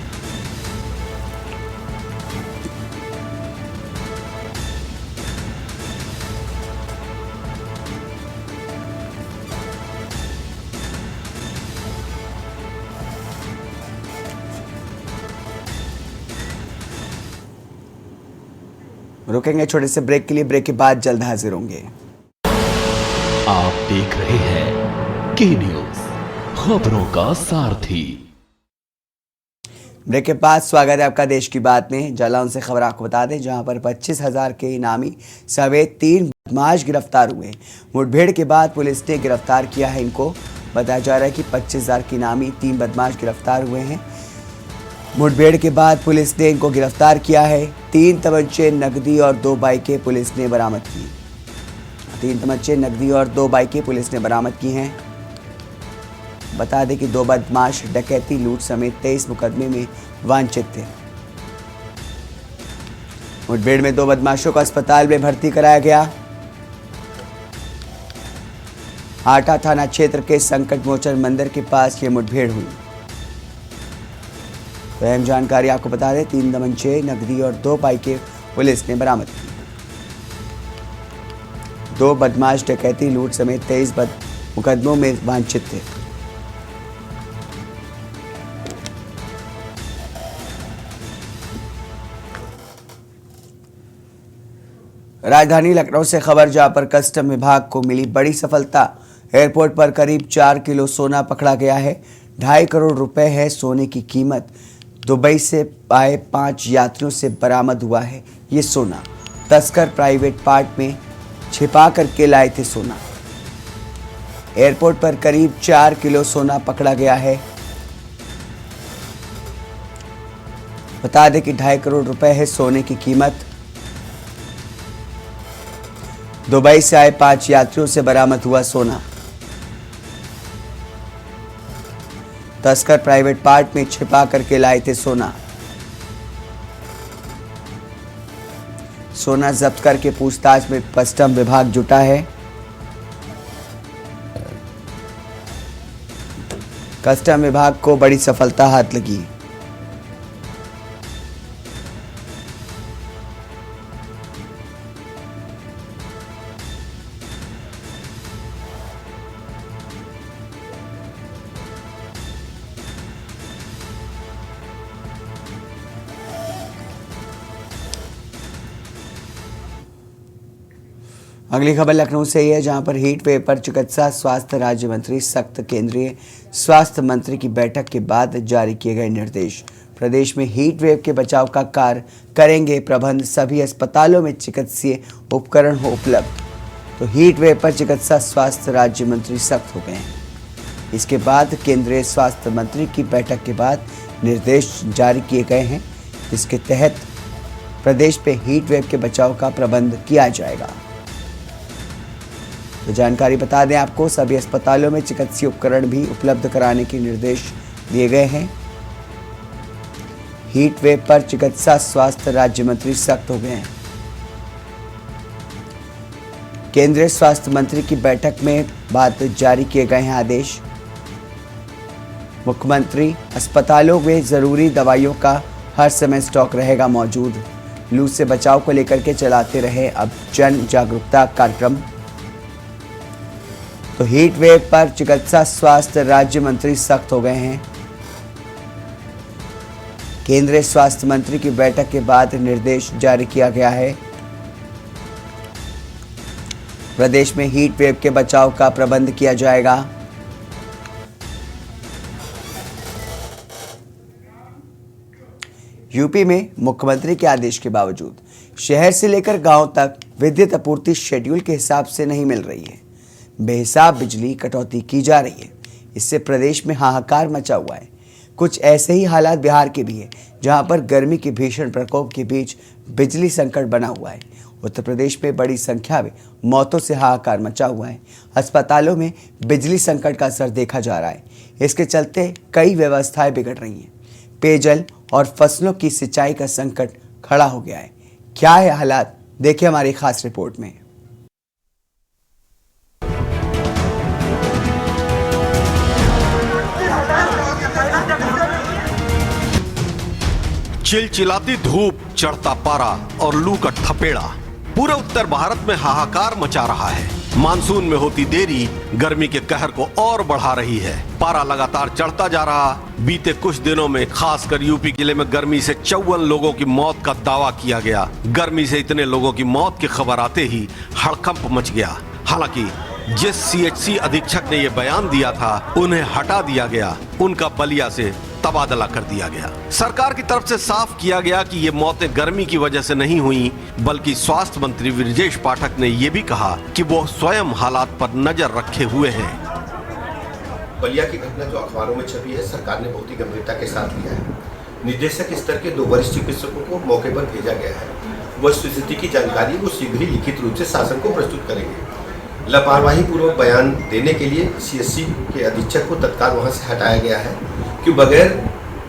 रुकेंगे छोटे से ब्रेक के लिए। ब्रेक के बाद जल्द हाजिर होंगे। आप देख रहे हैं के न्यूज, खबरों का सारथी। ब्रेक के बाद स्वागत है आपका देश की बात में। जालौन से खबर आपको बता दें, जहां पर 25,000 के इनामी समेत 3 बदमाश गिरफ्तार हुए। मुठभेड़ के बाद पुलिस ने गिरफ्तार किया है इनको। बताया जा रहा है कि 25,000 के इनामी 3 बदमाश गिरफ्तार हुए हैं। मुठभेड़ के बाद पुलिस ने इनको गिरफ्तार किया है। 3 तमंचे, नकदी और 2 बाइकें पुलिस ने बरामद की। 3 तमंचे, नकदी और 2 बाइकें पुलिस ने बरामद की हैं। बता दें कि 2 बदमाश डकैती, लूट समेत 23 मुकदमे में वांछित थे। मुठभेड़ में 2 बदमाशों को अस्पताल में भर्ती कराया गया। हाटा थाना क्षेत्र के संकट मोचन मंदिर के पास ये मुठभेड़ हुई। तो अहम जानकारी आपको बता दें, 3 तमंचे, नकदी और 2 बाइकें पुलिस ने बरामद की। 2 बदमाश डकैती, लूट समेत 23 मुकदमों में वांछित थे। राजधानी लखनऊ से खबर, जहां पर कस्टम विभाग को मिली बड़ी सफलता। एयरपोर्ट पर करीब 4 किलो सोना पकड़ा गया है। 2.5 करोड़ रुपए है सोने की कीमत। दुबई से आए 5 यात्रियों से बरामद हुआ है ये सोना। तस्कर प्राइवेट पार्ट में छिपा करके लाए थे सोना। एयरपोर्ट पर करीब 4 किलो सोना पकड़ा गया है। बता दें कि 2.5 करोड़ रुपए है सोने की कीमत। दुबई से आए 5 यात्रियों से बरामद हुआ सोना। तस्कर प्राइवेट पार्ट में छिपा करके लाए थे सोना। सोना जब्त करके पूछताछ में कस्टम विभाग जुटा है। कस्टम विभाग को बड़ी सफलता हाथ लगी। अगली खबर लखनऊ से ही है, जहां पर हीट वेव पर चिकित्सा स्वास्थ्य राज्य मंत्री सख्त। केंद्रीय स्वास्थ्य मंत्री की बैठक के बाद जारी किए गए निर्देश। प्रदेश में हीट वेव के बचाव का कार्य करेंगे प्रबंध। सभी अस्पतालों में चिकित्सीय उपकरण हो उपलब्ध। तो हीट वेव पर चिकित्सा स्वास्थ्य राज्य मंत्री सख्त हो गए हैं। इसके बाद केंद्रीय स्वास्थ्य मंत्री की बैठक के बाद निर्देश जारी किए गए हैं, जिसके तहत प्रदेश पे हीट वेव के बचाव का प्रबंध किया जाएगा। तो जानकारी बता दें आपको, सभी अस्पतालों में चिकित्सीय उपकरण भी उपलब्ध कराने के निर्देश दिए गए हैं। हीट वेव पर चिकित्सा स्वास्थ्य राज्य मंत्री सख्त हो गए हैं। केंद्रीय स्वास्थ्य मंत्री की बैठक में बाद जारी किए गए हैं आदेश। मुख्यमंत्री, अस्पतालों में जरूरी दवाइयों का हर समय स्टॉक रहेगा मौजूद। लू से बचाव को लेकर के चलाते रहे अब जन जागरूकता कार्यक्रम। तो हीट वेव पर चिकित्सा स्वास्थ्य राज्य मंत्री सख्त हो गए हैं। केंद्रीय स्वास्थ्य मंत्री की बैठक के बाद निर्देश जारी किया गया है। प्रदेश में हीट वेव के बचाव का प्रबंध किया जाएगा। यूपी में मुख्यमंत्री के आदेश के बावजूद शहर से लेकर गांव तक विद्युत आपूर्ति शेड्यूल के हिसाब से नहीं मिल रही है। बेहिसाब बिजली कटौती की जा रही है। इससे प्रदेश में हाहाकार मचा हुआ है। कुछ ऐसे ही हालात बिहार के भी हैं, जहां पर गर्मी के भीषण प्रकोप के बीच बिजली संकट बना हुआ है। उत्तर प्रदेश में बड़ी संख्या में मौतों से हाहाकार मचा हुआ है। अस्पतालों में बिजली संकट का असर देखा जा रहा है। इसके चलते कई व्यवस्थाएं बिगड़ रही हैं। पेयजल और फसलों की सिंचाई का संकट खड़ा हो गया है। क्या है हालात, देखिए हमारी खास रिपोर्ट में। चिलचिलाती धूप, चढ़ता पारा और लू का थपेड़ा पूरे उत्तर भारत में हाहाकार मचा रहा है। मानसून में होती देरी गर्मी के कहर को और बढ़ा रही है। पारा लगातार चढ़ता जा रहा। बीते कुछ दिनों में खासकर यूपी जिले में गर्मी से 54 लोगों की मौत का दावा किया गया। गर्मी से इतने लोगों की मौत की खबर आते ही हड़कंप मच गया। हालांकि जिस सीएचसी अधीक्षक ने ये बयान दिया था, उन्हें हटा दिया गया। उनका बलिया से तबादला कर दिया गया। सरकार की तरफ से साफ किया गया कि ये मौतें गर्मी की वजह से नहीं हुई, बल्कि स्वास्थ्य मंत्री बृजेश पाठक ने ये भी कहा कि वो स्वयं हालात पर नजर रखे हुए हैं। बलिया की घटना जो अखबारों में छपी है, सरकार ने बहुत ही गंभीरता के साथ लिया है। निदेशक स्तर के 2 वरिष्ठ चिकित्सकों को मौके पर भेजा गया है। वह स्थिति की जानकारी वो शीघ्र ही लिखित रूप से शासन को प्रस्तुत करेंगे। लापरवाही पूर्वक बयान देने के लिए सीएचसी के अधीक्षक को तत्काल वहां से हटाया गया है कि बगैर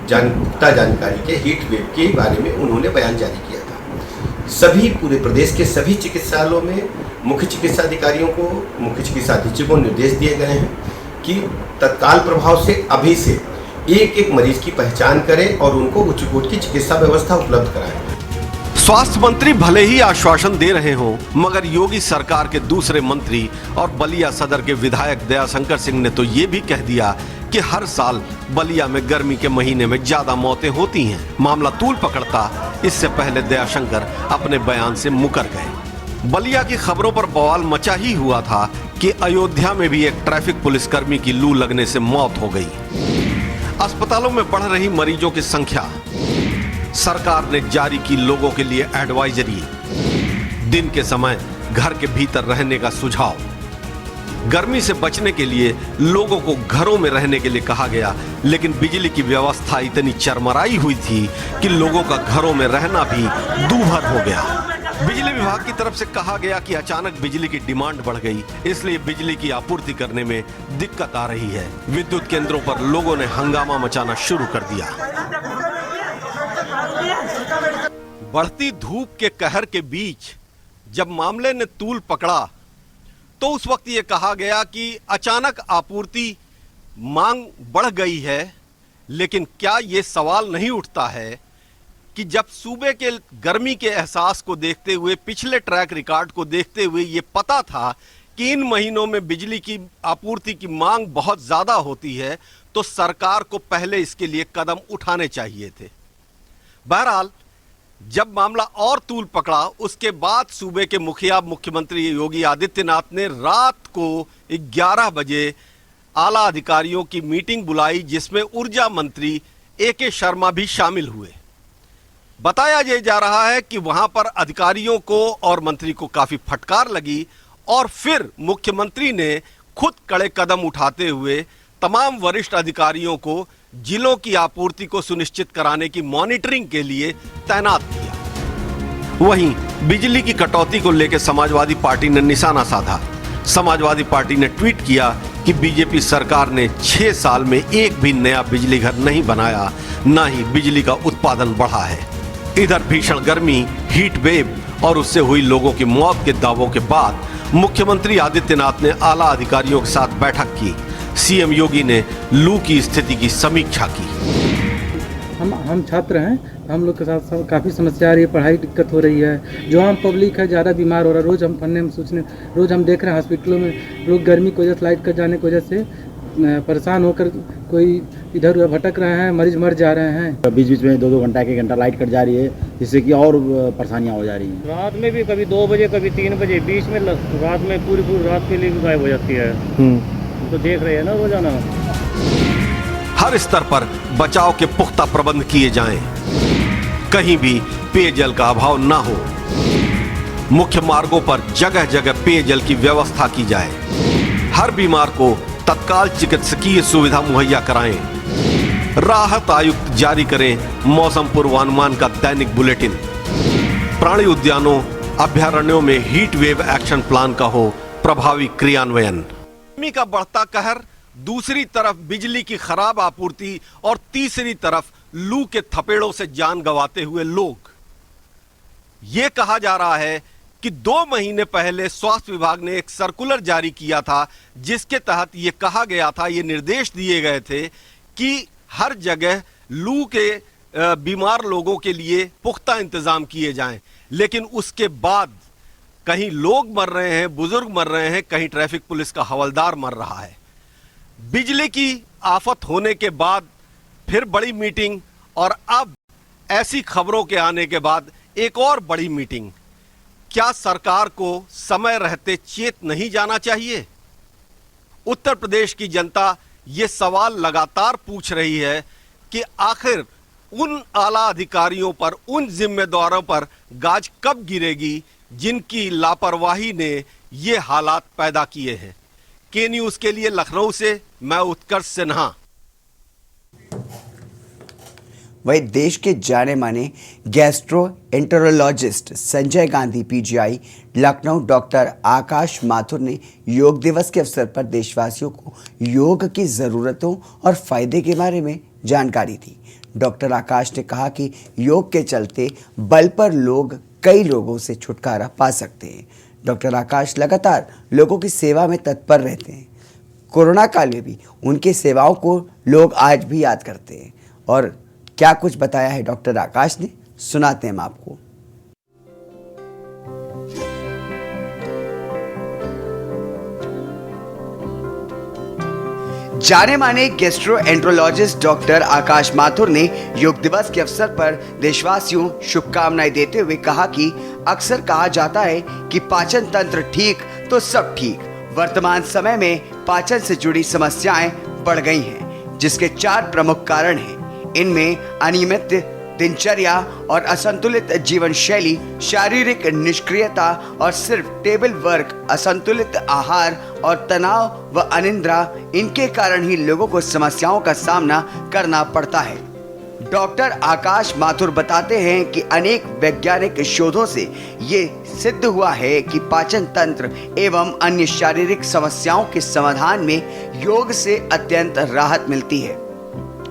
जानकारी के हीट वेव के बारे में उन्होंने बयान जारी किया था। सभी पूरे प्रदेश के सभी चिकित्सालयों में मुख्य चिकित्सा अधिकारियों को, मुख्य चिकित्सा अधीक्षकों को निर्देश दिए गए हैं कि तत्काल प्रभाव से अभी से एक एक मरीज की पहचान करें और उनको उच्च कोटि की चिकित्सा व्यवस्था उपलब्ध कराएं। स्वास्थ्य मंत्री भले ही आश्वासन दे रहे हों, मगर योगी सरकार के दूसरे मंत्री और बलिया सदर के विधायक दयाशंकर सिंह ने तो ये भी कह दिया कि हर साल बलिया में गर्मी के महीने में ज्यादा मौतें होती हैं। मामला तूल पकड़ता इससे पहले दयाशंकर अपने बयान से मुकर गए। बलिया की खबरों पर बवाल मचा ही हुआ था कि अयोध्या में भी एक ट्रैफिक पुलिसकर्मी की लू लगने से मौत हो गई। अस्पतालों में बढ़ रही मरीजों की संख्या, सरकार ने जारी की लोगों के लिए एडवाइजरी, दिन के समय घर के भीतर रहने का सुझाव, गर्मी से बचने के लिए लोगों को घरों में रहने के लिए कहा गया, लेकिन बिजली की व्यवस्था इतनी चरमराई हुई थी कि लोगों का घरों में रहना भी दूभर हो गया। बिजली विभाग की तरफ से कहा गया कि अचानक बिजली की डिमांड बढ़ गई, इसलिए बिजली की आपूर्ति करने में दिक्कत आ रही है। विद्युत केंद्रों पर लोगों ने हंगामा मचाना शुरू कर दिया। बढ़ती धूप के कहर के बीच जब मामले ने तूल पकड़ा तो उस वक्त ये कहा गया कि अचानक आपूर्ति मांग बढ़ गई है, लेकिन क्या ये सवाल नहीं उठता है कि जब सूबे के गर्मी के एहसास को देखते हुए, पिछले ट्रैक रिकॉर्ड को देखते हुए ये पता था कि इन महीनों में बिजली की आपूर्ति की मांग बहुत ज्यादा होती है, तो सरकार को पहले इसके लिए कदम उठाने चाहिए थे। बहरहाल जब मामला और तूल पकड़ा, उसके बाद सूबे के मुखिया मुख्यमंत्री योगी आदित्यनाथ ने रात को 11 बजे आला अधिकारियों की मीटिंग बुलाई, जिसमें ऊर्जा मंत्री AK शर्मा भी शामिल हुए। बताया यह जा रहा है कि वहां पर अधिकारियों को और मंत्री को काफी फटकार लगी और फिर मुख्यमंत्री ने खुद कड़े कदम उठाते हुए तमाम वरिष्ठ अधिकारियों को जिलों की आपूर्ति को सुनिश्चित कराने की मॉनिटरिंग के लिए तैनात किया। वहीं बिजली की कटौती को लेकर समाजवादी पार्टी ने निशाना साधा। समाजवादी पार्टी ने ट्वीट किया कि बीजेपी सरकार ने 6 साल में एक भी नया बिजली घर नहीं बनाया, न ही बिजली का उत्पादन बढ़ा है। इधर भीषण गर्मी, हीट वेव और उससे हुई लोगों की मौत के दावों के बाद मुख्यमंत्री आदित्यनाथ ने आला अधिकारियों के साथ बैठक की। सीएम योगी ने लू की स्थिति की समीक्षा की। हम छात्र हैं, हम लोग के साथ काफ़ी समस्या आ रही है, पढ़ाई दिक्कत हो रही है। जो आम पब्लिक है ज़्यादा बीमार हो रहा है। रोज़ हम पढ़ने में सोचने, रोज़ हम देख रहे हैं हॉस्पिटलों में लोग गर्मी की वजह से, लाइट कट जाने की वजह से परेशान होकर कोई इधर उधर भटक रहे हैं, मरीज मर जा रहे हैं। बीच बीच में 2-2 घंटा 1 घंटा लाइट कट जा रही है, जिससे कि और परेशानियाँ हो जा रही हैं। रात में भी कभी 2 बजे कभी 3 बजे, बीच में रात में पूरी रात के लिए भी गायब हो जाती है। तो देख रहे हैं ना रोजाना। हर स्तर पर बचाव के पुख्ता प्रबंध किए जाएं, कहीं भी पेयजल का अभाव ना हो। मुख्य मार्गों पर जगह जगह पेयजल की व्यवस्था की जाए। हर बीमार को तत्काल चिकित्सकीय सुविधा मुहैया कराएं। राहत आयुक्त जारी करें मौसम पूर्वानुमान का दैनिक बुलेटिन। प्राणी उद्यानों, अभयारण्यों में हीट वेव एक्शन प्लान का हो प्रभावी क्रियान्वयन। गर्मी का बढ़ता कहर, दूसरी तरफ बिजली की खराब आपूर्ति और तीसरी तरफ लू के थपेड़ों से जान गंवाते हुए लोग। यह कहा जा रहा है कि 2 महीने पहले स्वास्थ्य विभाग ने एक सर्कुलर जारी किया था, जिसके तहत यह कहा गया था, ये निर्देश दिए गए थे कि हर जगह लू के बीमार लोगों के लिए पुख्ता इंतजाम किए जाएं। लेकिन उसके बाद कहीं लोग मर रहे हैं, बुजुर्ग मर रहे हैं, कहीं ट्रैफिक पुलिस का हवलदार मर रहा है। बिजली की आफत होने के बाद फिर बड़ी मीटिंग, और अब ऐसी खबरों के आने के बाद एक और बड़ी मीटिंग। क्या सरकार को समय रहते चेत नहीं जाना चाहिए? उत्तर प्रदेश की जनता ये सवाल लगातार पूछ रही है कि आखिर उन आला अधिकारियों पर, उन जिम्मेदारों पर गाज कब गिरेगी जिनकी लापरवाही ने ये हालात पैदा किए हैं। के न्यूज के लिए लखनऊ से मैं उत्कर्ष सिन्हा। वही देश के जाने माने gastroenterologist Sanjay Gandhi PGI Lucknow doctor Akash Mathur ने योग दिवस के अवसर पर देशवासियों को योग की ज़रूरतों और फायदे के बारे में जानकारी दी। डॉक्टर आकाश ने कहा कि योग के चलते बल पर लोग कई रोगों से छुटकारा पा सकते हैं। डॉक्टर आकाश लगातार लोगों की सेवा में तत्पर रहते हैं। कोरोना काल में भी उनकी सेवाओं को लोग आज भी याद करते हैं। और क्या कुछ बताया है डॉक्टर आकाश ने, सुनाते हैं हम आपको। जाने माने गैस्ट्रोएंटेरोलॉजिस्ट डॉक्टर आकाश माथुर ने योग दिवस के अवसर पर देशवासियों शुभकामनाएं देते हुए कहा कि अक्सर कहा जाता है कि पाचन तंत्र ठीक तो सब ठीक। वर्तमान समय में पाचन से जुड़ी समस्याएं बढ़ गई हैं, जिसके 4 प्रमुख कारण हैं। इनमें अनियमित दिनचर्या और असंतुलित जीवन शैली, शारीरिक निष्क्रियता और सिर्फ टेबल वर्क, असंतुलित आहार और तनाव व अनिद्रा, इनके कारण ही लोगों को समस्याओं का सामना करना पड़ता है। डॉक्टर आकाश माथुर बताते हैं कि अनेक वैज्ञानिक शोधों से ये सिद्ध हुआ है कि पाचन तंत्र एवं अन्य शारीरिक समस्याओं के समाधान में योग से अत्यंत राहत मिलती है।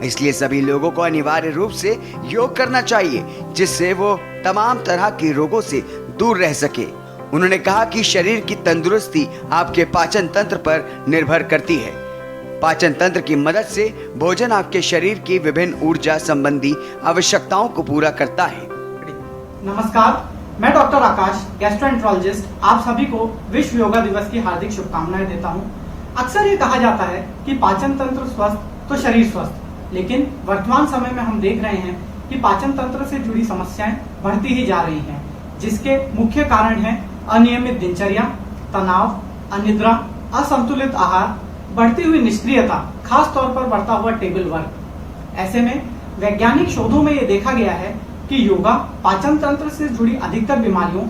इसलिए सभी लोगों को अनिवार्य रूप से योग करना चाहिए, जिससे वो तमाम तरह के रोगों से दूर रह सके। उन्होंने कहा कि शरीर की तंदुरुस्ती आपके पाचन तंत्र पर निर्भर करती है। पाचन तंत्र की मदद से भोजन आपके शरीर की विभिन्न ऊर्जा संबंधी आवश्यकताओं को पूरा करता है। नमस्कार, मैं डॉक्टर आकाश, गैस्ट्रोएंटेरोलॉजिस्ट, आप सभी को विश्व योगा दिवस की हार्दिक शुभकामनाएं देता हूं। अक्सर ये कहा जाता है कि पाचन तंत्र स्वस्थ तो शरीर स्वस्थ, लेकिन वर्तमान समय में हम देख रहे हैं कि पाचन तंत्र से जुड़ी समस्याएं बढ़ती ही जा रही हैं, जिसके मुख्य कारण हैं अनियमित दिनचर्या, तनाव, अनिद्रा, असंतुलित आहार, बढ़ती हुई निष्क्रियता, खास तौर पर बढ़ता हुआ टेबल वर्क। ऐसे में वैज्ञानिक शोधों में ये देखा गया है कि योगा पाचन तंत्र से जुड़ी अधिकतर बीमारियों,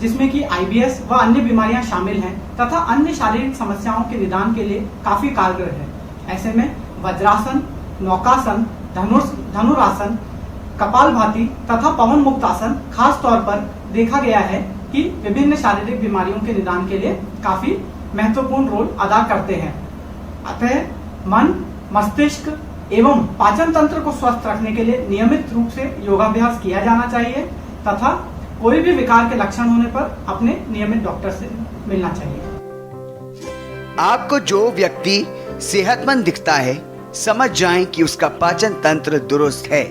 जिसमें कि IBS व अन्य बीमारियां शामिल हैं, तथा अन्य शारीरिक समस्याओं के निदान के लिए काफी कारगर है। ऐसे में वज्रासन, नौकासन, धनुरासन, कपालभाति तथा पवन मुक्त आसन खास तौर पर देखा गया है कि विभिन्न शारीरिक बीमारियों के निदान के लिए काफी महत्वपूर्ण रोल अदा करते हैं। अतः मन, मस्तिष्क एवं पाचन तंत्र को स्वस्थ रखने के लिए नियमित रूप से योगाभ्यास किया जाना चाहिए तथा कोई भी विकार के लक्षण होने पर अपने नियमित डॉक्टर से मिलना चाहिए। आपको जो व्यक्ति सेहतमंद दिखता है, समझ जाएं कि उसका पाचन तंत्र दुरुस्त है।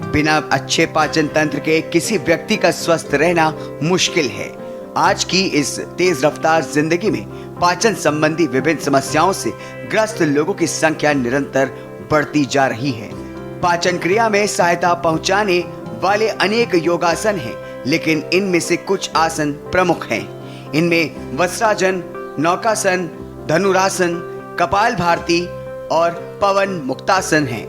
बिना अच्छे पाचन तंत्र के किसी व्यक्ति का स्वस्थ रहना मुश्किल है। आज की इस तेज रफ्तार जिंदगी में पाचन संबंधी विभिन्न समस्याओं से ग्रस्त लोगों की संख्या निरंतर बढ़ती जा रही है। पाचन क्रिया में सहायता पहुंचाने वाले अनेक योगासन हैं, लेकिन इनमें से कुछ आसन प्रमुख हैं। इनमें वज्रासन, नौकासन, धनुरासन, कपालभाति और पवन मुक्तासन हैं।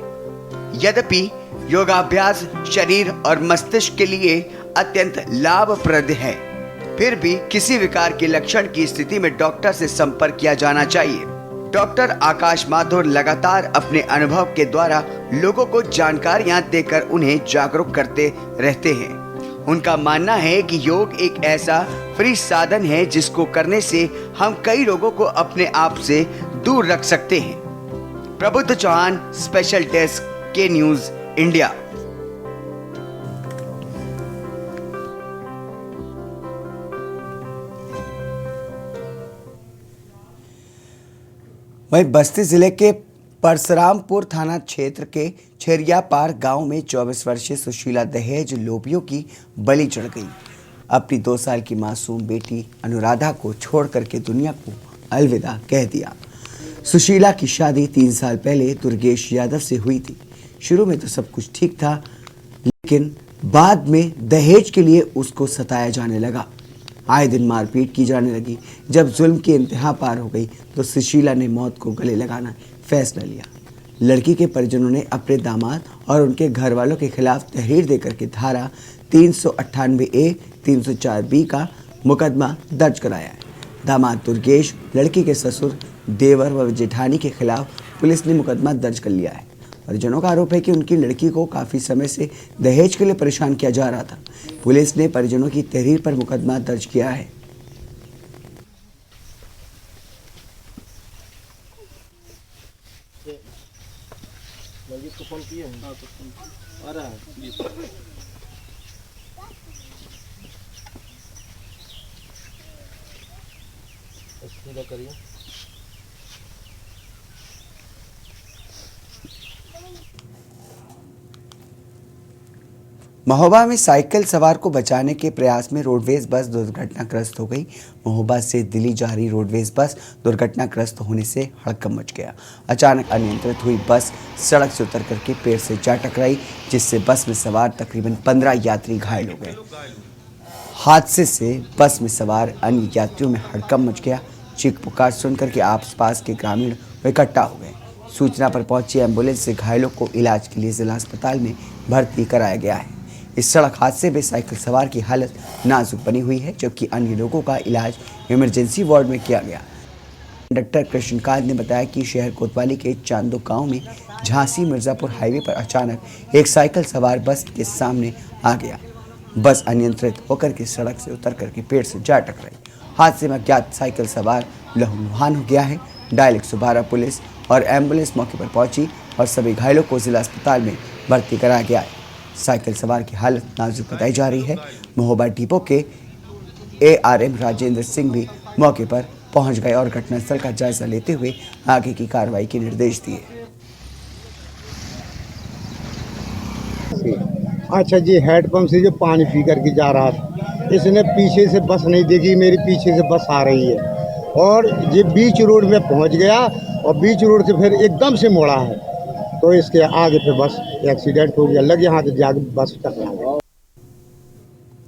यद्यपि योगाभ्यास शरीर और मस्तिष्क के लिए अत्यंत लाभप्रद है, फिर भी किसी विकार के लक्षण की स्थिति में डॉक्टर से संपर्क किया जाना चाहिए। डॉक्टर आकाश माथुर लगातार अपने अनुभव के द्वारा लोगों को जानकारियां देकर उन्हें जागरूक करते रहते हैं। उनका मानना है कि योग एक ऐसा फ्री साधन है जिसको करने से हम कई लोगों को अपने आप से दूर रख सकते हैं। प्रबुद्ध चौहान, स्पेशल डेस्क, के न्यूज इंडिया। वहीं बस्ती जिले के परशुरामपुर थाना क्षेत्र के छेरियापार गांव में 24 वर्षीय सुशीला दहेज लोभियों की बलि चढ़ गई। अपनी 2 साल की मासूम बेटी अनुराधा को छोड़ करके दुनिया को अलविदा कह दिया। सुशीला की शादी 3 साल पहले दुर्गेश यादव से हुई थी। शुरू में तो सब कुछ ठीक था, लेकिन बाद में दहेज के लिए उसको सताया जाने लगा। आए दिन मारपीट की जाने लगी। जब जुल्म की इंतहा पार हो गई तो सुशीला ने मौत को गले लगाना फैसला लिया। लड़की के परिजनों ने अपने दामाद और उनके घर वालों के खिलाफ तहरीर देकर के धारा 398A, 304B का मुकदमा दर्ज कराया है। दामाद दुर्गेश, लड़की के ससुर, देवर व जेठानी के खिलाफ पुलिस ने मुकदमा दर्ज कर लिया है। परिजनों का आरोप है कि उनकी लड़की को काफी समय से दहेज के लिए परेशान किया जा रहा था। पुलिस ने परिजनों की तहरीर पर मुकदमा दर्ज किया है। महोबा में साइकिल सवार को बचाने के प्रयास में रोडवेज बस दुर्घटनाग्रस्त हो गई। महोबा से दिल्ली जा रही रोडवेज बस दुर्घटनाग्रस्त होने से हड़कंप मच गया। अचानक अनियंत्रित हुई बस सड़क से उतर करके पेड़ से जा टकराई, जिससे बस में सवार तकरीबन 15 यात्री घायल हो गए। हादसे से बस में सवार अन्य यात्रियों में हड़कंप मच गया। चीख पुकार सुनकर के आसपास के ग्रामीण इकट्ठा हो गए। सूचना पर पहुंची एम्बुलेंस से घायलों को इलाज के लिए जिला अस्पताल में भर्ती कराया गया है। इस सड़क हादसे में साइकिल सवार की हालत नाजुक बनी हुई है, जबकि अन्य लोगों का इलाज इमरजेंसी वार्ड में किया गया। कंडक्टर कृष्णकांत ने बताया कि शहर कोतवाली के चांदो गांव में झांसी मिर्जापुर हाईवे पर अचानक एक साइकिल सवार बस के सामने आ गया। बस अनियंत्रित होकर के सड़क से उतर करके पेड़ से जा टकराई। हादसे में अज्ञात साइकिल सवार लहूलुहान हो गया है। डायल 112 पुलिस और एम्बुलेंस मौके पर पहुंची और सभी घायलों को जिला अस्पताल में भर्ती कराया गया है। साइकिल सवार की हालत नाजुक बताई जा रही है। महोबा डिपो के ARM राजेंद्र सिंह भी मौके पर पहुंच गए और घटनास्थल का जायजा लेते हुए आगे की कार्रवाई के निर्देश दिए। अच्छा जी, हेडपंप से जो पानी पी करके जा रहा था, इसने पीछे से बस नहीं देखी, मेरी पीछे से बस आ रही है और ये बीच रोड में पहुंच गया और बीच रोड से फिर एकदम से मोड़ा है, तो इसके आगे पे बस एक्सीडेंट हो गया, लग यहाँ से जाके बस टकरा गया।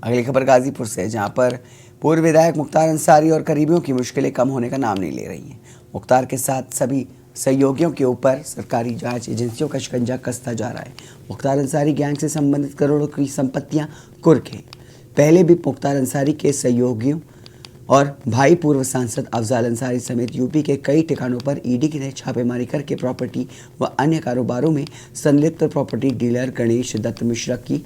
अगली खबर गाजीपुर से, जहां पर पूर्व विधायक मुख्तार अंसारी और करीबियों की मुश्किलें कम होने का नाम नहीं ले रही हैं। मुख्तार के साथ सभी सहयोगियों के ऊपर सरकारी जांच एजेंसियों का शिकंजा कसता जा रहा है। मुख्तार अंसारी गैंग से संबंधित करोड़ों की संपत्तियां कुर्क हैं। पहले भी मुख्तार अंसारी के सहयोगियों और भाई पूर्व सांसद अफजाल अंसारी समेत यूपी के कई ठिकानों पर ईडी ने छापेमारी करके प्रॉपर्टी व अन्य कारोबारों में संलिप्त प्रॉपर्टी डीलर गणेश दत्त मिश्रा की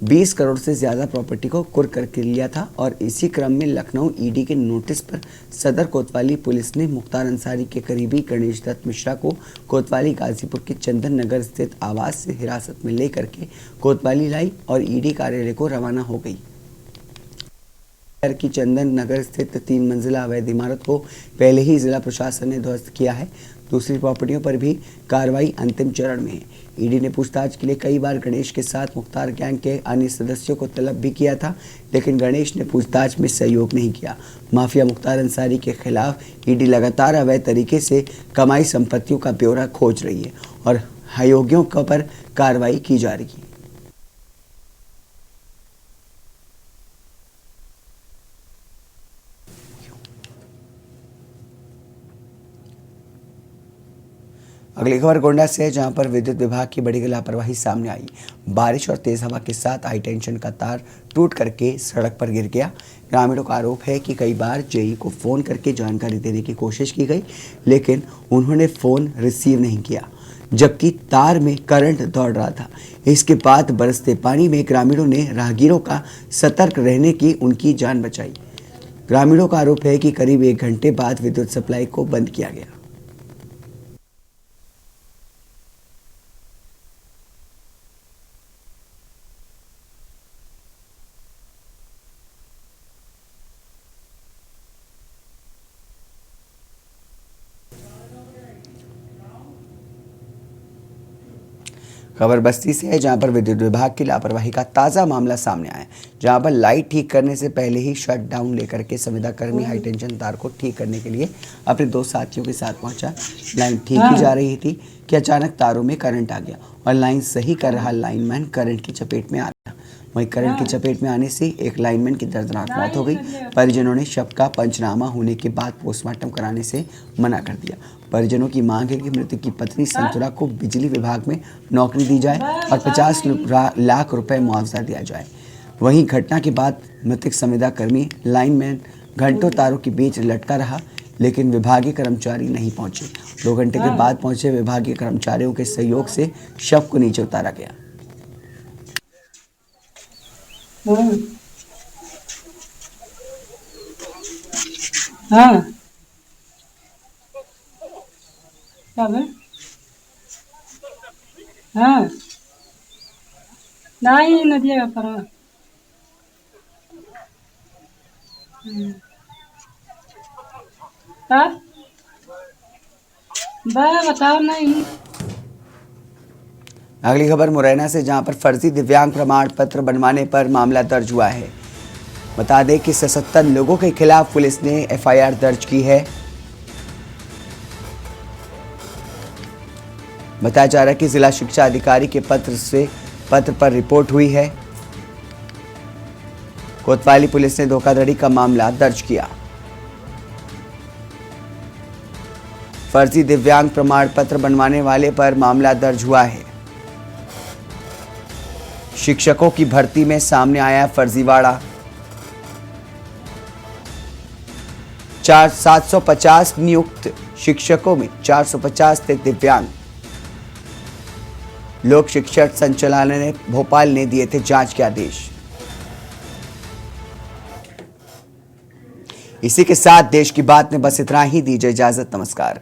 20 करोड़ से ज़्यादा प्रॉपर्टी को कुर्क करके लिया था। और इसी क्रम में लखनऊ ईडी के नोटिस पर सदर कोतवाली पुलिस ने मुख्तार अंसारी के करीबी गणेश दत्त मिश्रा को कोतवाली गाजीपुर के चंदन नगर स्थित आवास से हिरासत में लेकर के कोतवाली लाई और ईडी कार्यालय को रवाना हो गई। शहर की चंदन नगर स्थित 3 मंजिला अवैध इमारत को पहले ही जिला प्रशासन ने ध्वस्त किया है। दूसरी प्रॉपर्टियों पर भी कार्रवाई अंतिम चरण में है। ईडी ने पूछताछ के लिए कई बार गणेश के साथ मुख्तार गैंग के अन्य सदस्यों को तलब भी किया था, लेकिन गणेश ने पूछताछ में सहयोग नहीं किया। माफिया मुख्तार अंसारी के खिलाफ ईडी लगातार अवैध तरीके से कमाई संपत्तियों का ब्यौरा खोज रही है और अयोग्यों पर कार्रवाई की जा रही है। अगली खबर गोंडा से है, जहां पर विद्युत विभाग की बड़ी लापरवाही सामने आई। बारिश और तेज हवा के साथ हाई टेंशन का तार टूट करके सड़क पर गिर गया। ग्रामीणों का आरोप है कि कई बार जेई को फोन करके जानकारी देने की कोशिश की गई, लेकिन उन्होंने फोन रिसीव नहीं किया, जबकि तार में करंट दौड़ रहा था। इसके बाद बरसते पानी में ग्रामीणों ने राहगीरों का सतर्क रहने की उनकी जान बचाई। ग्रामीणों का आरोप है कि करीब 1 घंटे बाद विद्युत सप्लाई को बंद किया गया। खबर बस्ती से है, जहां पर विद्युत विभाग की लापरवाही का ताज़ा मामला सामने आया, जहां पर लाइट ठीक करने से पहले ही शट डाउन लेकर के संविदा कर्मी हाई टेंशन तार को ठीक करने के लिए अपने 2 साथियों के साथ पहुंचा। लाइन ठीक की जा रही थी कि अचानक तारों में करंट आ गया और लाइन सही कर रहा लाइनमैन करंट की चपेट में आ गया। वहीं करंट की चपेट में आने से एक लाइनमैन की दर्दनाक मौत हो गई। परिजनों ने शव का पंचनामा होने के बाद पोस्टमार्टम कराने से मना कर दिया। परिजनों की मांग है कि मृतक की पत्नी संतुरा को बिजली विभाग में नौकरी दी जाए और 50 लाख रुपए मुआवजा दिया जाए। वहीं घटना के बाद मृतक संविदा कर्मी लाइनमैन घंटों तारों के बीच लटका रहा, लेकिन विभागीय कर्मचारी नहीं पहुंचे। 2 घंटे के बाद पहुंचे विभागीय कर्मचारियों के सहयोग से शव को नीचे उतारा गया। नहीं नदिया पर बताओ नहीं। अगली खबर मुरैना से, जहां पर फर्जी दिव्यांग प्रमाण पत्र बनवाने पर मामला दर्ज हुआ है। बता दें कि 77 लोगों के खिलाफ पुलिस ने एफआईआर दर्ज की है। बताया जा रहा है कि जिला शिक्षा अधिकारी के पत्र पर रिपोर्ट हुई है। कोतवाली पुलिस ने धोखाधड़ी का मामला दर्ज किया। फर्जी दिव्यांग प्रमाण पत्र बनवाने वाले पर मामला दर्ज हुआ है। शिक्षकों की भर्ती में सामने आया फर्जीवाड़ा। 750 नियुक्त शिक्षकों में 450 थे दिव्यांग। लोक शिक्षण संचालनालय भोपाल ने दिए थे जांच के आदेश। इसी के साथ देश की बात में बस इतना ही। दीजिए इजाजत, नमस्कार।